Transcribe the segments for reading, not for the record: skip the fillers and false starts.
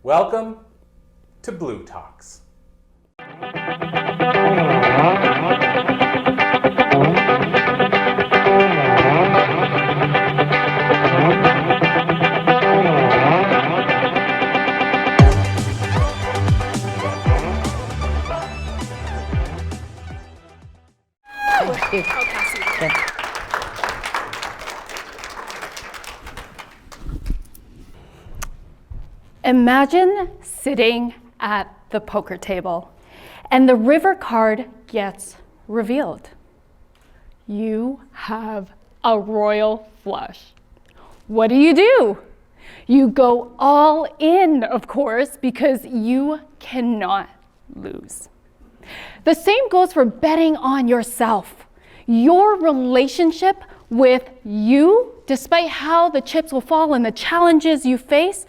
Welcome to BLUTALKS. Imagine sitting at the poker table and the river card gets revealed. You have a royal flush. What do? You go all in, of course, because you cannot lose. The same goes for betting on yourself. Your relationship with you, despite how the chips will fall and the challenges you face,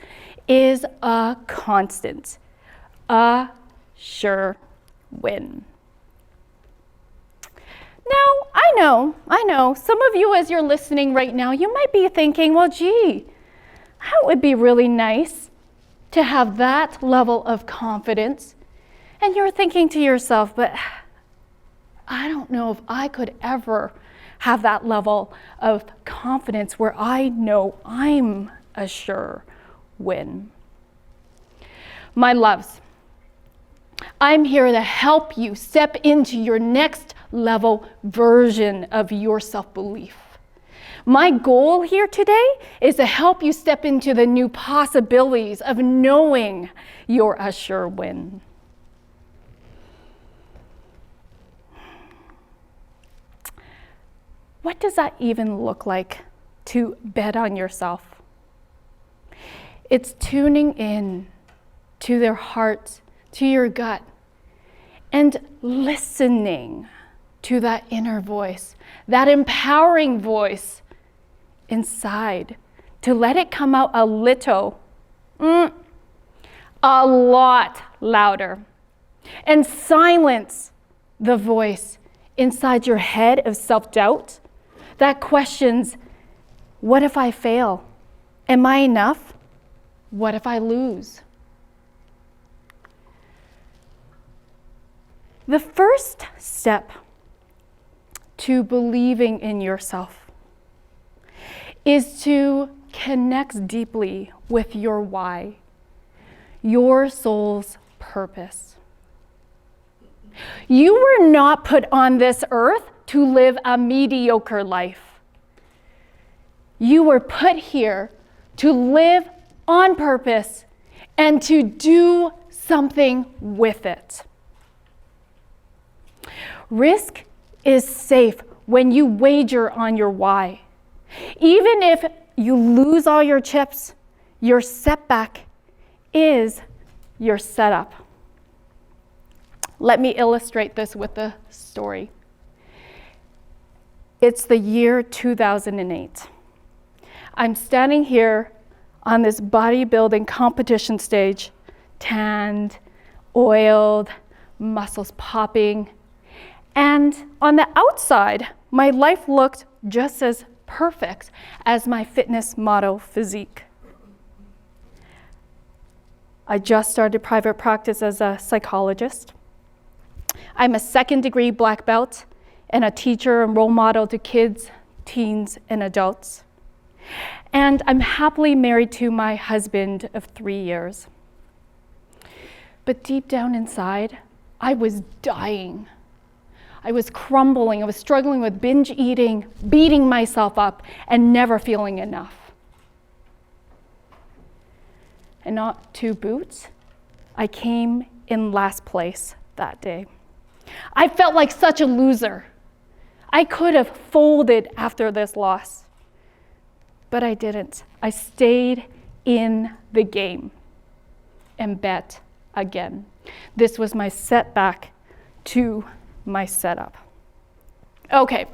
is a constant, a sure win. Now, I know, some of you as you're listening right now, you might be thinking, well, gee, that would be really nice to have that level of confidence. And you're thinking to yourself, but I don't know if I could ever have that level of confidence where I know I'm a sure win. My loves, I'm here to help you step into your next level version of your self-belief. My goal here today is to help you step into the new possibilities of knowing you're a sure win. What does that even look like to bet on yourself? It's tuning in to their heart, to your gut, and listening to that inner voice, that empowering voice inside, to let it come out a little, a lot louder, and silence the voice inside your head of self-doubt that questions, what if I fail? Am I enough? What if I lose? The first step to believing in yourself is to connect deeply with your why, your soul's purpose. You were not put on this earth to live a mediocre life. You were put here to live on purpose and to do something with it. Risk is safe when you wager on your why. Even if you lose all your chips, your setback is your setup. Let me illustrate this with a story. It's the year 2008. I'm standing here on this bodybuilding competition stage, tanned, oiled, muscles popping. And on the outside, my life looked just as perfect as my fitness model physique. I just started private practice as a psychologist. I'm a second-degree black belt and a teacher and role model to kids, teens, and adults. And I'm happily married to my husband of 3 years. But deep down inside, I was dying. I was crumbling. I was struggling with binge eating, beating myself up, and never feeling enough. And not to boot, I came in last place that day. I felt like such a loser. I could have folded after this loss, but I didn't. I stayed in the game and bet again. This was my setback to my setup. Okay,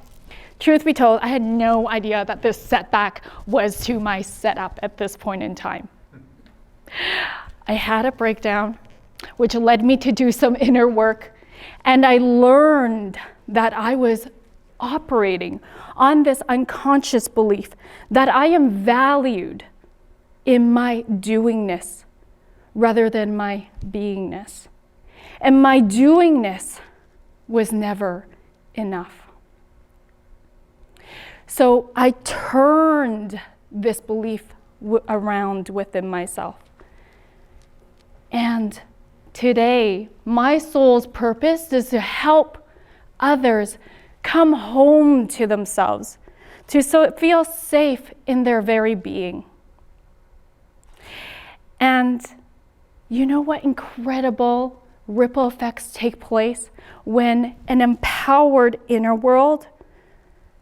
truth be told, I had no idea that this setback was to my setup at this point in time. I had a breakdown, which led me to do some inner work, and I learned that I was operating on this unconscious belief that I am valued in my doingness rather than my beingness. And my doingness was never enough. So I turned this belief around within myself. And today, my soul's purpose is to help others come home to themselves, to feel safe in their very being. And you know what incredible ripple effects take place when an empowered inner world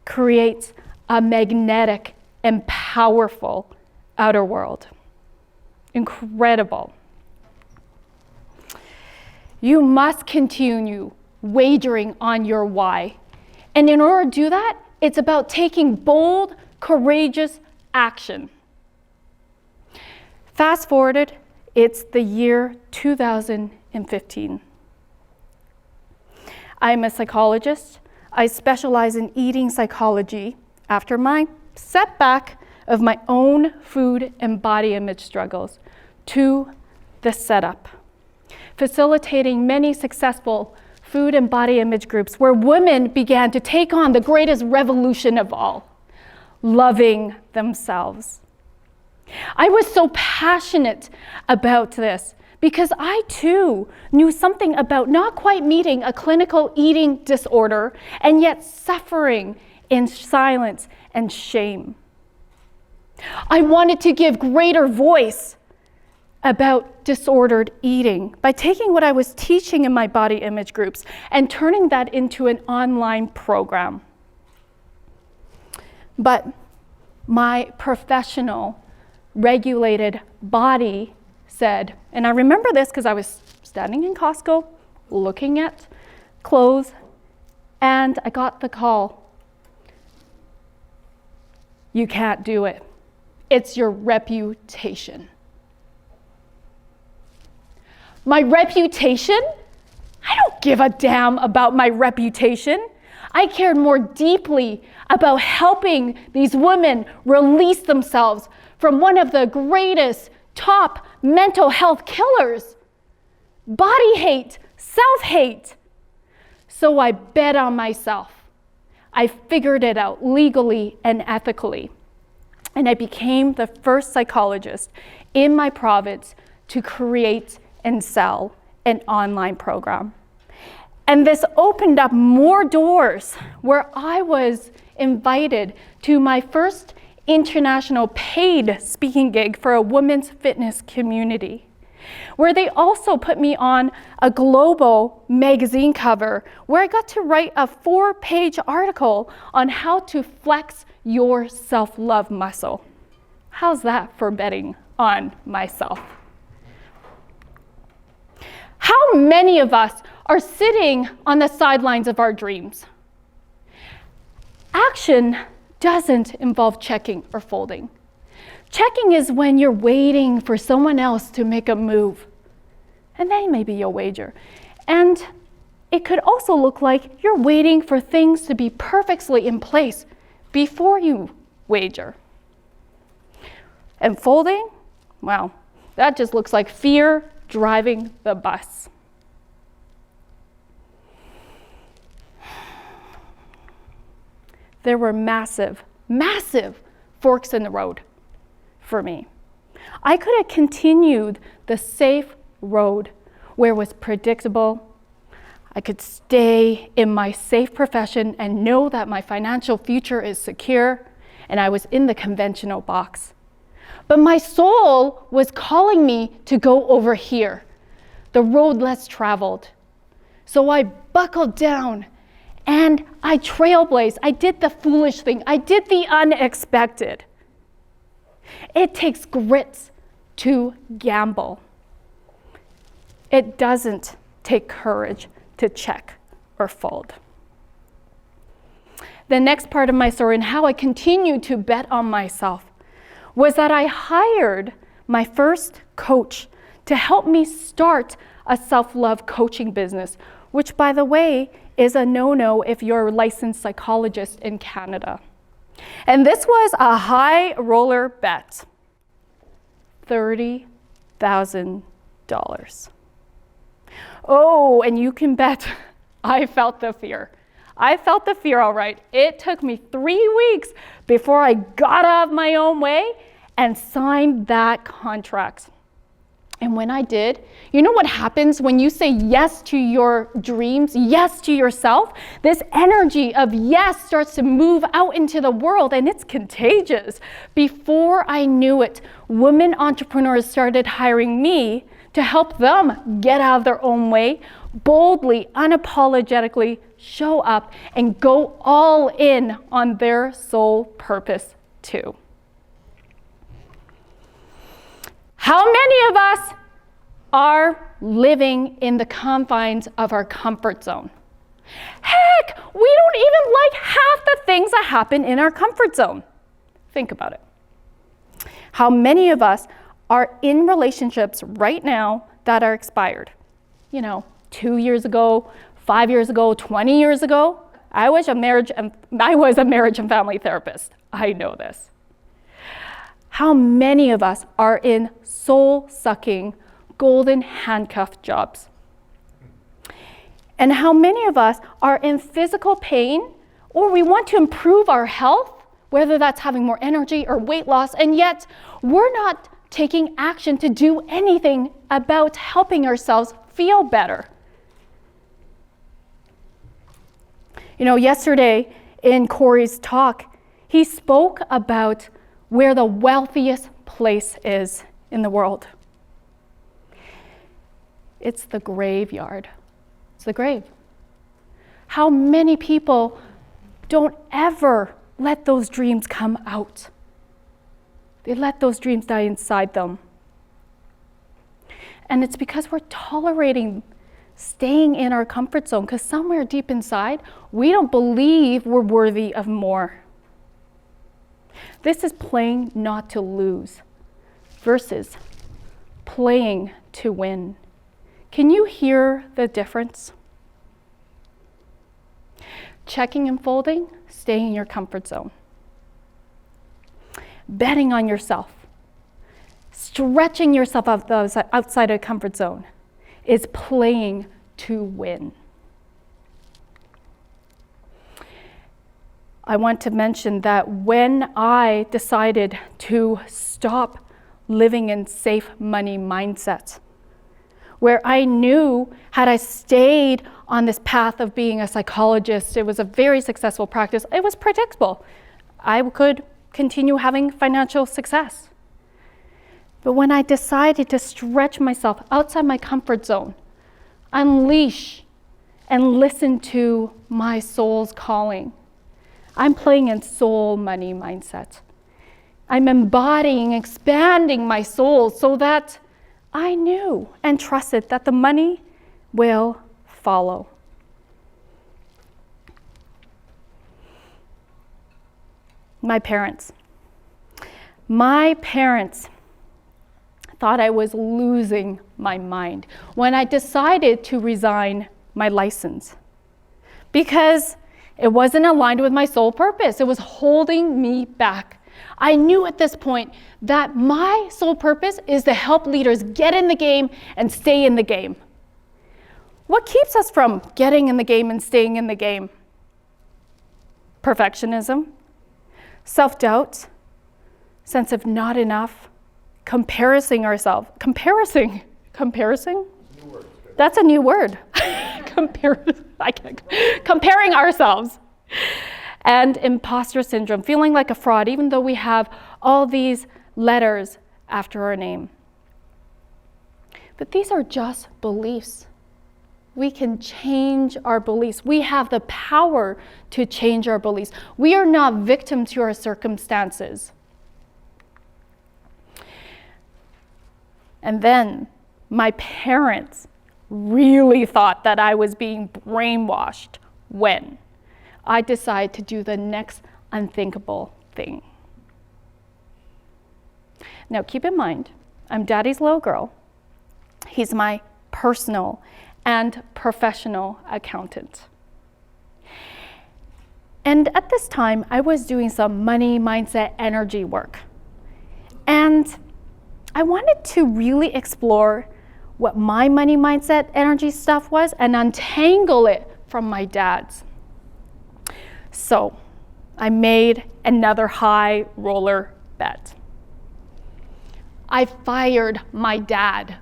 creates a magnetic and powerful outer world. Incredible. You must continue wagering on your why. And in order to do that, it's about taking bold, courageous action. Fast forwarded, it's the year 2015. I'm a psychologist. I specialize in eating psychology after my setback of my own food and body image struggles to the setup, facilitating many successful food and body image groups where women began to take on the greatest revolution of all, loving themselves. I was so passionate about this because I too knew something about not quite meeting a clinical eating disorder and yet suffering in silence and shame. I wanted to give greater voice about disordered eating by taking what I was teaching in my body image groups and turning that into an online program. But my professional, regulated body said, and I remember this because I was standing in Costco looking at clothes, and I got the call. You can't do it. It's your reputation. My reputation? I don't give a damn about my reputation. I cared more deeply about helping these women release themselves from one of the greatest top mental health killers, body hate, self-hate. So I bet on myself. I figured it out legally and ethically. And I became the first psychologist in my province to create and sell an online program. And this opened up more doors where I was invited to my first international paid speaking gig for a women's fitness community, where they also put me on a global magazine cover where I got to write a 4-page article on how to flex your self-love muscle. How's that for betting on myself? How many of us are sitting on the sidelines of our dreams? Action doesn't involve checking or folding. Checking is when you're waiting for someone else to make a move, and then maybe you'll wager. And it could also look like you're waiting for things to be perfectly in place before you wager. And folding, well, that just looks like fear driving the bus. There were massive, massive forks in the road for me. I could have continued the safe road where it was predictable. I could stay in my safe profession and know that my financial future is secure, and I was in the conventional box. But my soul was calling me to go over here, the road less traveled. So I buckled down and I trailblazed. I did the foolish thing. I did the unexpected. It takes grit to gamble. It doesn't take courage to check or fold. The next part of my story and how I continued to bet on myself was that I hired my first coach to help me start a self-love coaching business, which, by the way, is a no-no if you're a licensed psychologist in Canada. And this was a high roller bet, $30,000. Oh, and you can bet I felt the fear. I felt the fear, all right. It took me 3 weeks before I got out of my own way and signed that contract. And when I did, you know what happens when you say yes to your dreams, yes to yourself? This energy of yes starts to move out into the world, and it's contagious. Before I knew it, women entrepreneurs started hiring me to help them get out of their own way, boldly, unapologetically show up and go all in on their soul purpose too. How many of us are living in the confines of our comfort zone? Heck, we don't even like half the things that happen in our comfort zone. Think about it. How many of us are in relationships right now that are expired? 2 years ago, 5 years ago, 20 years ago. I was a marriage and family therapist. I know this. How many of us are in soul-sucking, golden handcuff jobs? And how many of us are in physical pain, or we want to improve our health, whether that's having more energy or weight loss, and yet we're not taking action to do anything about helping ourselves feel better? Yesterday in Corey's talk, he spoke about where the wealthiest place is in the world. It's the graveyard. It's the grave. How many people don't ever let those dreams come out? They let those dreams die inside them. And it's because we're tolerating staying in our comfort zone, because somewhere deep inside, we don't believe we're worthy of more. This is playing not to lose versus playing to win. Can you hear the difference? Checking and folding, staying in your comfort zone. Betting on yourself, stretching yourself outside of comfort zone is playing to win. I want to mention that when I decided to stop living in safe money mindsets, where I knew had I stayed on this path of being a psychologist, it was a very successful practice, it was predictable. I could continue having financial success. But when I decided to stretch myself outside my comfort zone, unleash and listen to my soul's calling, I'm playing in soul money mindset. I'm embodying, expanding my soul so that I knew and trusted that the money will follow. My parents thought I was losing my mind when I decided to resign my license because it wasn't aligned with my soul purpose. It was holding me back. I knew at this point that my soul purpose is to help leaders get in the game and stay in the game. What keeps us from getting in the game and staying in the game? Perfectionism, self-doubt, sense of not enough, comparing ourselves. Comparison? That's a new word. Comparing ourselves. And imposter syndrome, feeling like a fraud, even though we have all these letters after our name. But these are just beliefs. We can change our beliefs. We have the power to change our beliefs. We are not victim to our circumstances. And then my parents really thought that I was being brainwashed when I decided to do the next unthinkable thing. Now keep in mind, I'm Daddy's little girl. He's my personal and professional accountant. And at this time, I was doing some money, mindset, energy work. And I wanted to really explore what my money mindset energy stuff was and untangle it from my dad's. So I made another high roller bet. I fired my dad.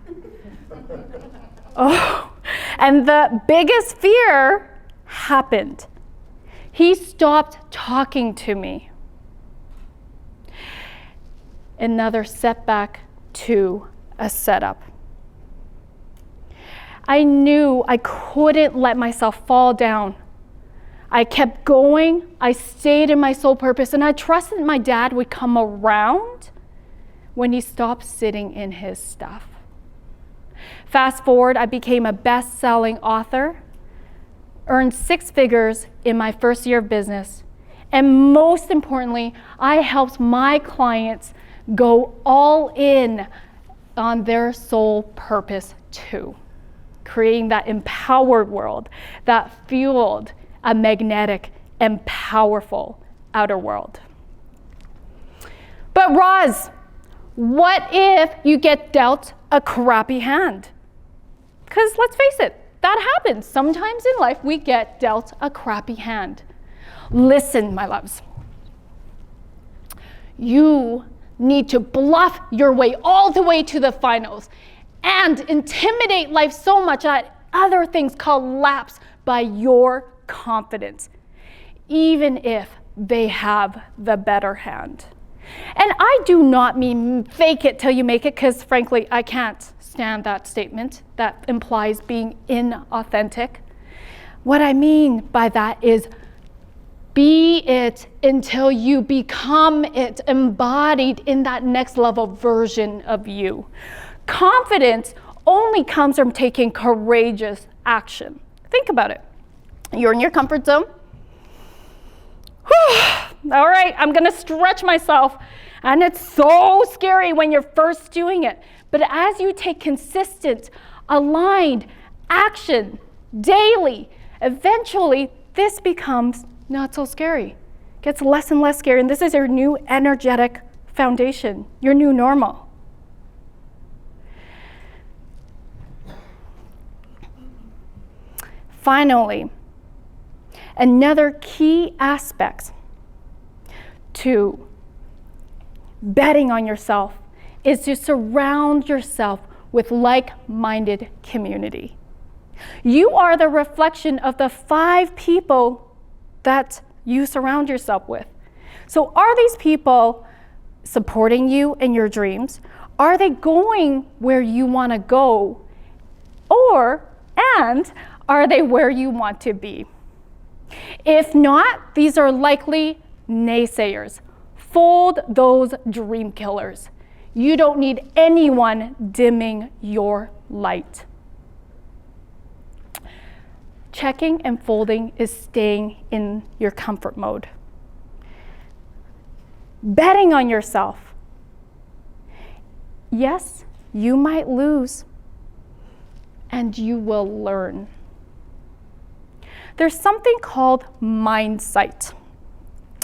Oh, and the biggest fear happened. He stopped talking to me. Another setback to a setup. I knew I couldn't let myself fall down. I kept going, I stayed in my soul purpose, and I trusted my dad would come around when he stopped sitting in his stuff. Fast forward, I became a best-selling author, earned 6 figures in my first year of business, and most importantly, I helped my clients go all in on their soul purpose too, creating that empowered world that fueled a magnetic and powerful outer world. But Roz, what if you get dealt a crappy hand? Because let's face it, that happens. Sometimes in life we get dealt a crappy hand. Listen, my loves. You need to bluff your way all the way to the finals and intimidate life so much that other things collapse by your confidence, even if they have the better hand. And I do not mean fake it till you make it, because frankly, I can't stand that statement that implies being inauthentic. What I mean by that is be it until you become it, embodied in that next level version of you. Confidence only comes from taking courageous action. Think about it. You're in your comfort zone. All right, I'm gonna stretch myself. And it's so scary when you're first doing it. But as you take consistent, aligned action daily, eventually this becomes not so scary. It gets less and less scary. And this is your new energetic foundation, your new normal. Finally, another key aspect to betting on yourself is to surround yourself with like-minded community. You are the reflection of the 5 people that you surround yourself with. So are these people supporting you in your dreams? Are they going where you want to go? And are they where you want to be? If not, these are likely naysayers. Fold those dream killers. You don't need anyone dimming your light. Checking and folding is staying in your comfort mode. Betting on yourself. Yes, you might lose, and you will learn. There's something called mindsight.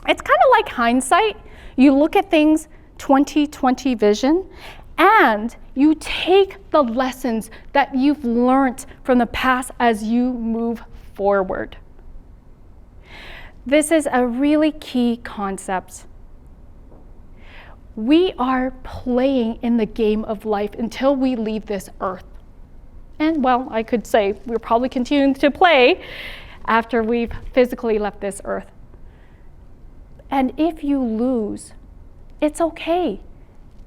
It's kind of like hindsight. You look at things 20/20 vision, and you take the lessons that you've learned from the past as you move forward. This is a really key concept. We are playing in the game of life until we leave this earth. And well, I could say we're probably continuing to play after we've physically left this earth. And if you lose, it's okay.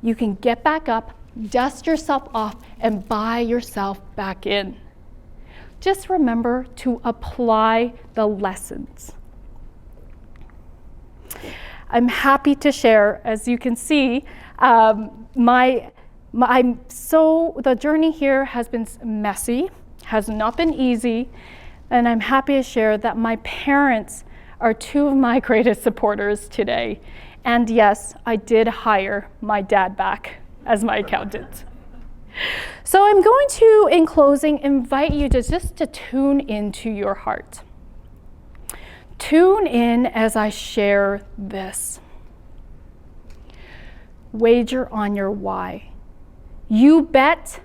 You can get back up, dust yourself off, and buy yourself back in. Just remember to apply the lessons. I'm happy to share, as you can see, the journey here has been messy, has not been easy, and I'm happy to share that my parents are 2 of my greatest supporters today. And yes, I did hire my dad back as my accountant. So I'm going to, in closing, invite you to just to tune into your heart. Tune in as I share this. Wager on your why. You bet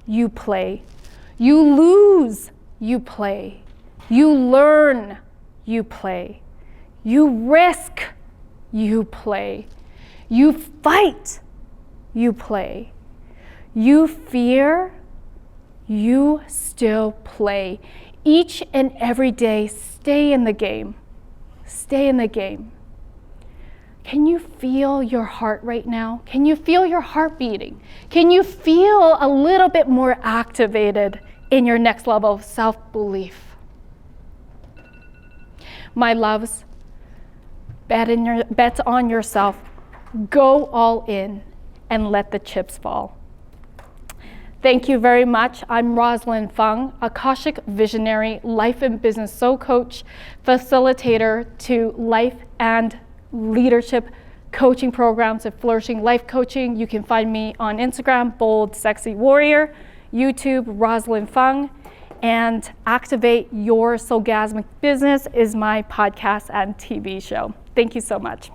you play. You lose, you play. You learn, you play. You risk, you play. You fight, you play. You fear, you still play. Each and every day, stay in the game. Stay in the game. Can you feel your heart right now? Can you feel your heart beating? Can you feel a little bit more activated in your next level of self-belief? My loves, bet on yourself. Go all in and let the chips fall. Thank you very much. I'm Rosalyn Fung, Akashic Visionary, Life and Business Soul Coach, facilitator to life and leadership coaching programs of Flourishing Life Coaching. You can find me on Instagram, Boldsexywarrior, YouTube, Rosalyn Fung, and Activate Your Soulgasmic Business is my podcast and TV show. Thank you so much.